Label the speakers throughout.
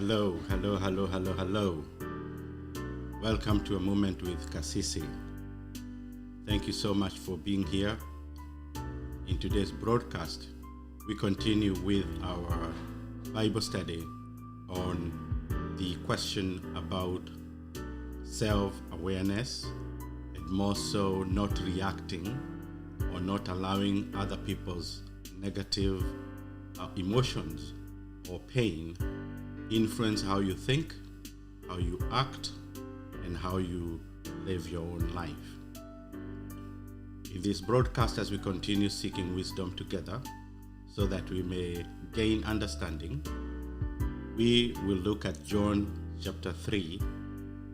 Speaker 1: Hello, hello, hello, hello, hello. Welcome to A Moment with Kasisi. Thank you so much for being here. In today's broadcast, we continue with our Bible study on the question about self-awareness and more so not reacting or not allowing other people's negative emotions or pain influence how you think, how you act, and how you live your own life. In this broadcast, as we continue seeking wisdom together so that we may gain understanding, we will look at John chapter 3,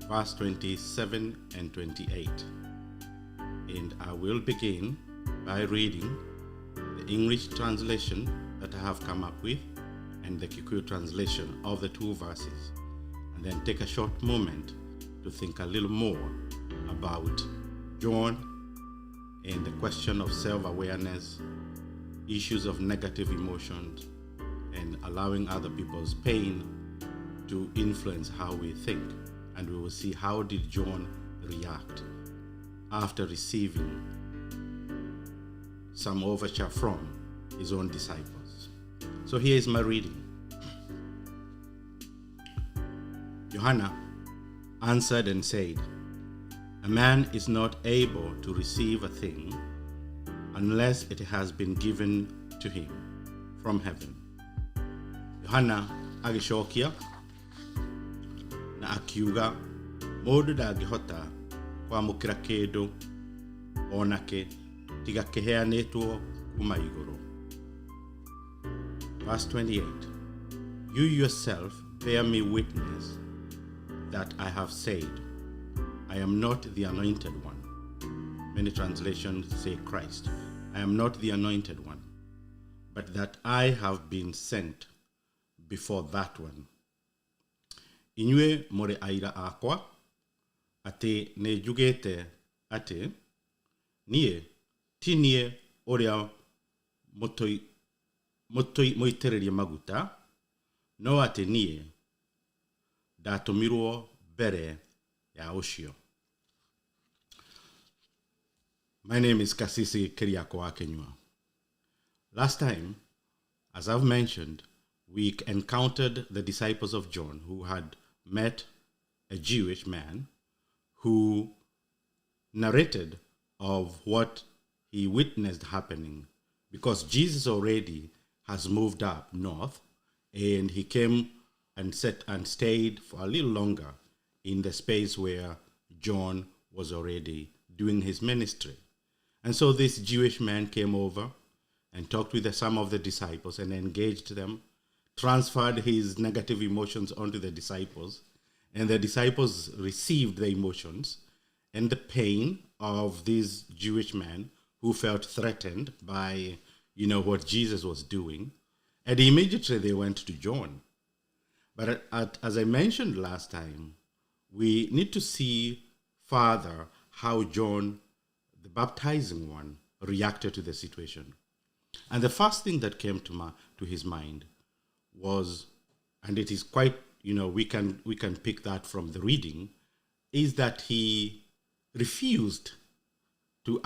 Speaker 1: verse 27 and 28. And I will begin by reading the English translation that I have come up with and the Kikuyu translation of the two verses, and then take a short moment to think a little more about John and the question of self-awareness, issues of negative emotions, and allowing other people's pain to influence how we think. And we will see how did John react after receiving some overture from his own disciples. So here is my reading. Johanna answered and said, "A man is not able to receive a thing unless it has been given to him from heaven." Johanna agishokia na akiuga, "Mundu ndangihota kwamukira kindu onake tiga kiheanitwo kuma iguru." Verse 28, "You yourself bear me witness that I have said, I am not the anointed one." Many translations say Christ. "I am not the anointed one, but that I have been sent before that one." Inyue more aira akwa, ati ne jugete ati, nie, ti nie oria moitereria maguta, no ati nie, ndatumirwo mbere ya ucio. My name is Kasisi Kĩriakũ Teaches. Last time, as I've mentioned, we encountered the disciples of John who had met a Jewish man who narrated of what he witnessed happening, because Jesus already has moved up north, and he came and stayed for a little longer in the space where John was already doing his ministry. And so this Jewish man came over and talked with some of the disciples and engaged them, transferred his negative emotions onto the disciples, and the disciples received the emotions and the pain of this Jewish man who felt threatened by, what Jesus was doing. And immediately they went to John. But as I mentioned last time, we need to see further how John, the baptizing one, reacted to the situation. And the first thing that came to his mind was, and it is quite, we can pick that from the reading, is that he refused to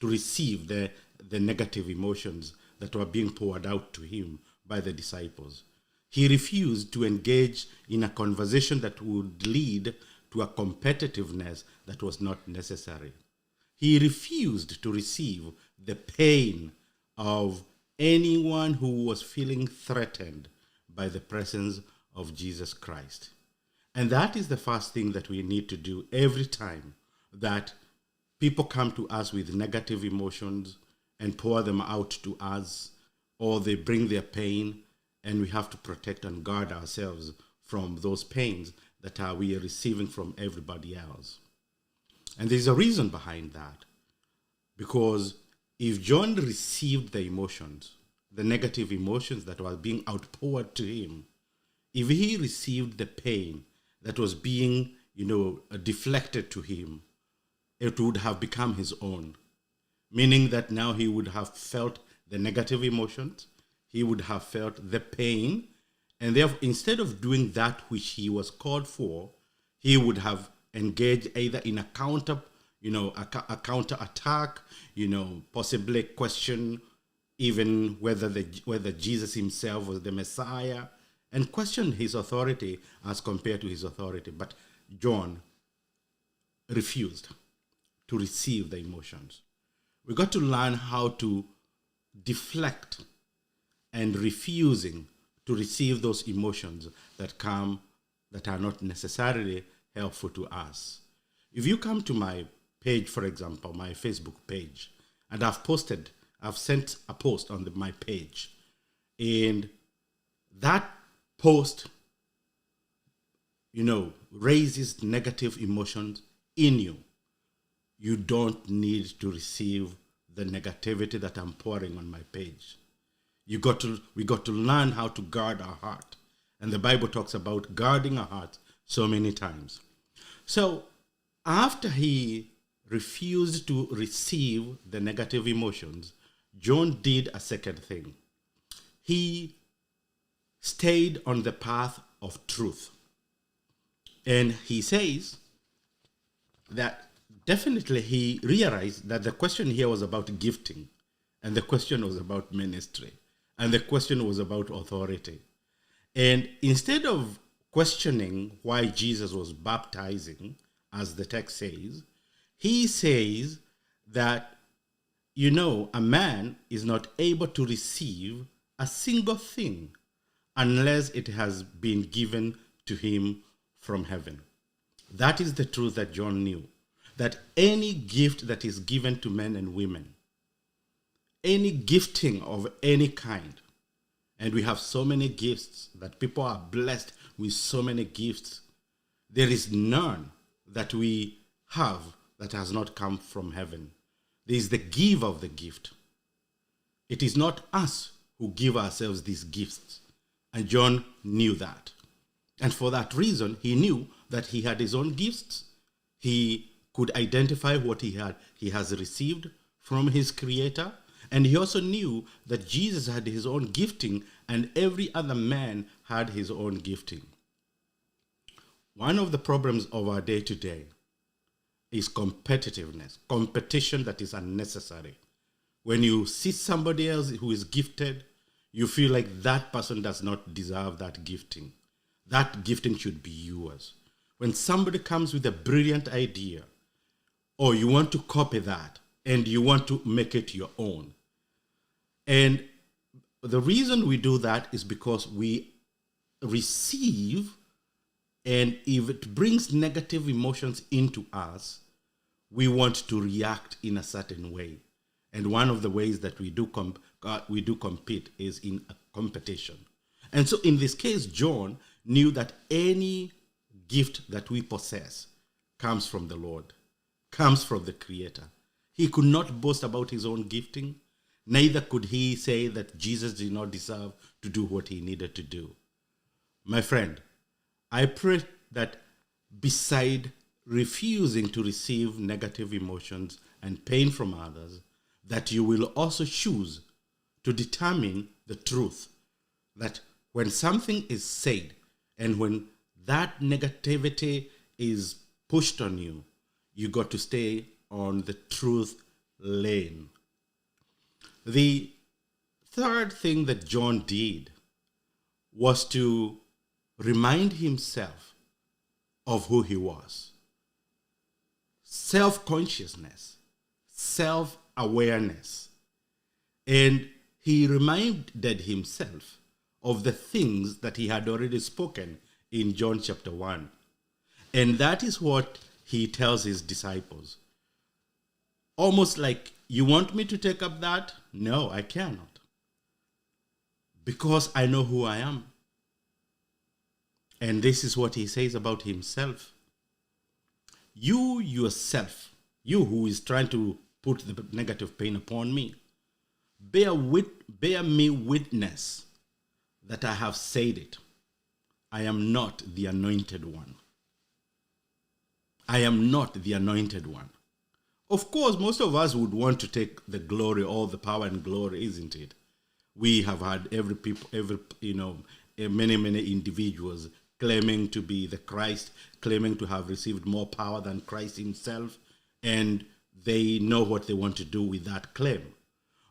Speaker 1: receive the negative emotions that were being poured out to him by the disciples. He refused to engage in a conversation that would lead to a competitiveness that was not necessary. He refused to receive the pain of anyone who was feeling threatened by the presence of Jesus Christ. And that is the first thing that we need to do every time that people come to us with negative emotions and pour them out to us, or they bring their pain, and we have to protect and guard ourselves from those pains that we are receiving from everybody else. And there's a reason behind that. Because if John received the emotions, the negative emotions that were being outpoured to him, if he received the pain that was being, deflected to him, it would have become his own. Meaning that now he would have felt the negative emotions, he would have felt the pain, And therefore, instead of doing that which he was called for, he would have engaged either in a counter, a counter attack, possibly question even whether Jesus himself was the Messiah, and question his authority as compared to his authority. But John refused to receive the emotions. We got to learn how to deflect and refusing to receive those emotions that come that are not necessarily helpful to us. If you come to my page, for example, my Facebook page, and I've sent a post on my page, and that post, raises negative emotions in you, you don't need to receive the negativity that I'm pouring on my page. We got to learn how to guard our heart. And the Bible talks about guarding our heart so many times. So after he refused to receive the negative emotions, John did a second thing. He stayed on the path of truth. And he says that definitely he realized that the question here was about gifting, and the question was about ministry, and the question was about authority. And instead of questioning why Jesus was baptizing, as the text says, he says that, a man is not able to receive a single thing unless it has been given to him from heaven. That is the truth that John knew, that any gift that is given to men and women, any gifting of any kind, and we have so many gifts that people are blessed with, so many gifts, there is none that we have that has not come from heaven. There is the giver of the gift. It is not us who give ourselves these gifts. And John knew that. And for that reason, he knew that he had his own gifts. He could identify what he has received from his Creator. And he also knew that Jesus had his own gifting, and every other man had his own gifting. One of the problems of our day today is competitiveness, competition that is unnecessary. When you see somebody else who is gifted, you feel like that person does not deserve that gifting. That gifting should be yours. When somebody comes with a brilliant idea, or you want to copy that, and you want to make it your own. And the reason we do that is because we receive, and if it brings negative emotions into us, we want to react in a certain way. And one of the ways that we do compete is in a competition. And so in this case, John knew that any gift that we possess comes from the Lord, comes from the Creator. He could not boast about his own gifting. Neither could he say that Jesus did not deserve to do what he needed to do. My friend, I pray that beside refusing to receive negative emotions and pain from others, that you will also choose to determine the truth, that when something is said and when that negativity is pushed on you, you got to stay on the truth lane. The third thing that John did was to remind himself of who he was. Self-consciousness, self-awareness. And he reminded himself of the things that he had already spoken in John chapter 1. And that is what he tells his disciples. Almost like, you want me to take up that? No, I cannot. Because I know who I am. And this is what he says about himself. You yourself, you who is trying to put the negative pain upon me, bear me witness that I have said it. I am not the anointed one. I am not the anointed one. Of course, most of us would want to take the glory, all the power and glory, isn't it? We have had many individuals claiming to be the Christ, claiming to have received more power than Christ himself, and they know what they want to do with that claim.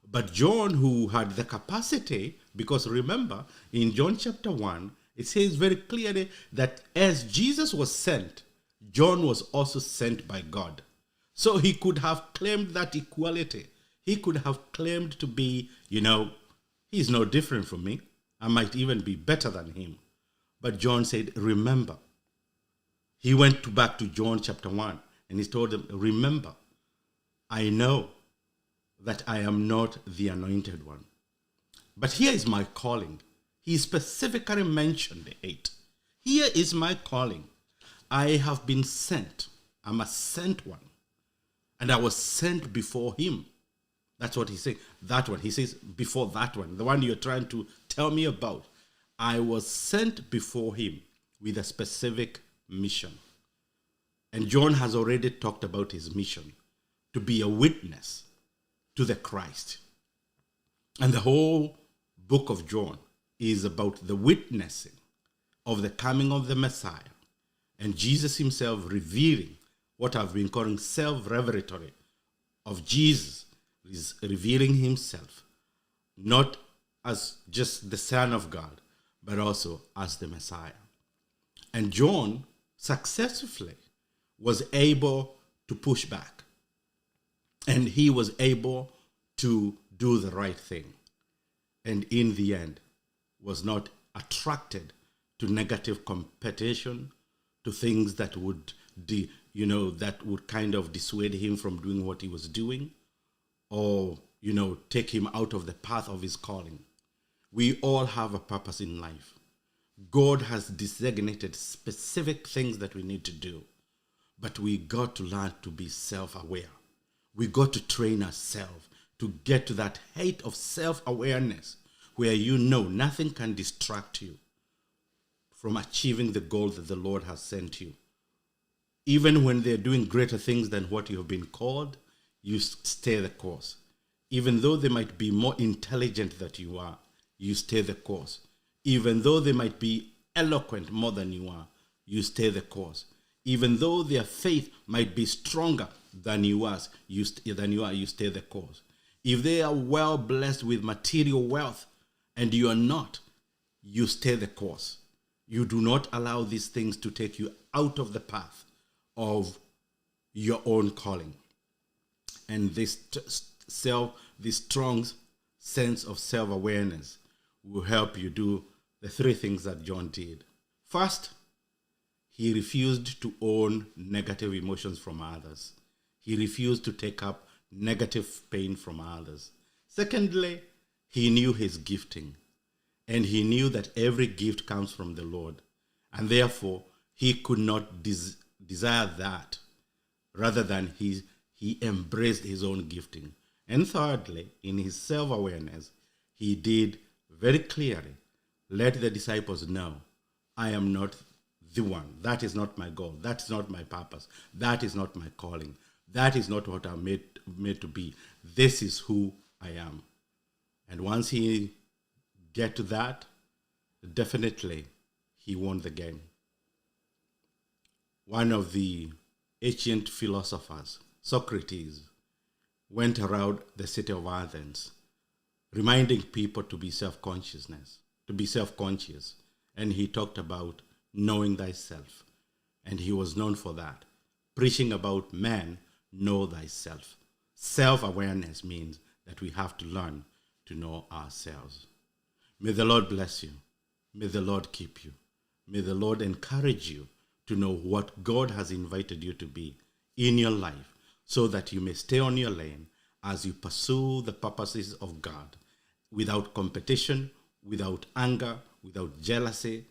Speaker 1: But John, who had the capacity, because remember, in John chapter 1, it says very clearly that as Jesus was sent, John was also sent by God. So he could have claimed that equality. He could have claimed to be, he's no different from me. I might even be better than him. But John said, remember. He went back to John chapter 1 and he told them, remember, I know that I am not the anointed one. But here is my calling. He specifically mentioned 8. Here is my calling. I have been sent. I'm a sent one. And I was sent before him. That's what he said. That one. He says, before that one. The one you're trying to tell me about. I was sent before him with a specific mission. And John has already talked about his mission. To be a witness to the Christ. And the whole book of John is about the witnessing of the coming of the Messiah. And Jesus himself revealing what I've been calling self-revelatory of Jesus, is revealing himself, not as just the Son of God, but also as the Messiah. And John successfully was able to push back. And he was able to do the right thing. And in the end, was not attracted to negative competition, to things that would, that would kind of dissuade him from doing what he was doing, or, take him out of the path of his calling. We all have a purpose in life. God has designated specific things that we need to do, but we got to learn to be self-aware. We got to train ourselves to get to that height of self-awareness where nothing can distract you from achieving the goal that the Lord has sent you. Even when they're doing greater things than what you have been called, you stay the course. Even though they might be more intelligent than you are, you stay the course. Even though they might be eloquent more than you are, you stay the course. Even though their faith might be stronger than you are, you stay the course. If they are well blessed with material wealth and you are not, you stay the course. You do not allow these things to take you out of the path of your own calling. And this strong sense of self-awareness will help you do the 3 things that John did. First, he refused to own negative emotions from others. He refused to take up negative pain from others. Secondly, he knew his gifting. And he knew that every gift comes from the Lord. And therefore, he could not desire that. Rather than he embraced his own gifting. And thirdly, in his self-awareness, he did very clearly let the disciples know, I am not the one. That is not my goal. That is not my purpose. That is not my calling. That is not what I'm made to be. This is who I am. And once he get to that, definitely he won the game. One of the ancient philosophers, Socrates, went around the city of Athens, reminding people to be self-conscious. And he talked about knowing thyself. And he was known for that. Preaching about man, know thyself. Self-awareness means that we have to learn to know ourselves. May the Lord bless you. May the Lord keep you. May the Lord encourage you to know what God has invited you to be in your life, so that you may stay on your lane as you pursue the purposes of God without competition, without anger, without jealousy,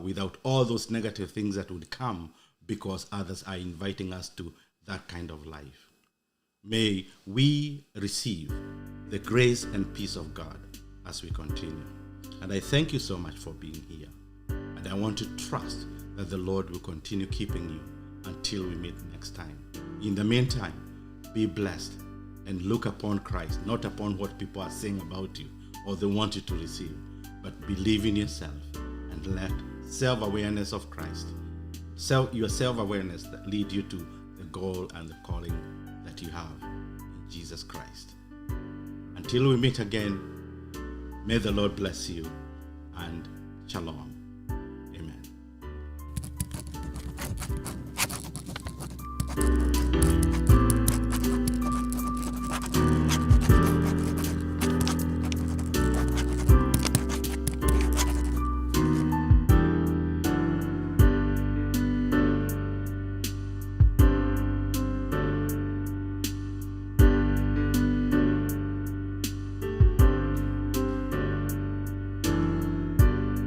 Speaker 1: without all those negative things that would come because others are inviting us to that kind of life. May we receive the grace and peace of God as we continue. And I thank you so much for being here. And I want to trust that the Lord will continue keeping you until we meet next time. In the meantime, be blessed and look upon Christ, not upon what people are saying about you or they want you to receive, but believe in yourself and let self-awareness of Christ, your self-awareness that lead you to the goal and the calling that you have in Jesus Christ. Until we meet again, may the Lord bless you, and shalom. Amen.